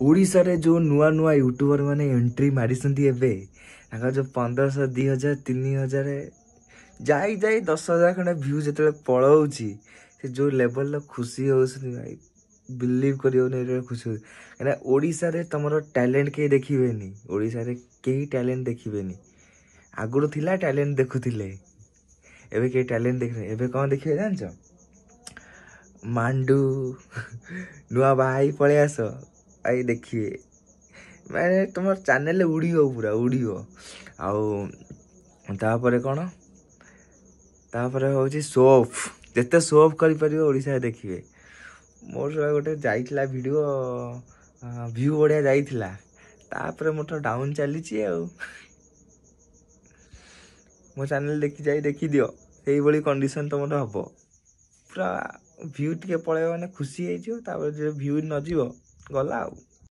ओडिशा रे जो नुआ नुआ यूट्यूबर माने एंट्री मारिसंती एबे ताका जो 1500 2000 3000 जाई जाई 10,000 खंडे व्यू जेते पळौची से जो लेवल खुशी होसनी भाई बिलीव करियो ने खुशी हो एना ओडिशा रे तमरो टैलेंट के देखिबेनी ओडिशा रे केही टैलेंट देखिबेनी आगुरो थिला टैलेंट देखुथिले एबे के टैलेंट देखने एबे कौन देखिबे जानछो मांडू नुआ भाई पळे आसो आई देखिए मैंने तुम चैनल उड़ो पूरा उड़ो आउ तापर कौन तापर हूँ सोफ जिते सोफ कर देखिए मोर सब गोटे जाइला वीडियो व्यू बढ़िया जाइला तापर मोर डाउन चली मो चैनल देखी दियो यही भाई कंडीशन तुम हम पूरा व्यू टे पलैब मैंने खुशी हो व्यू न गला।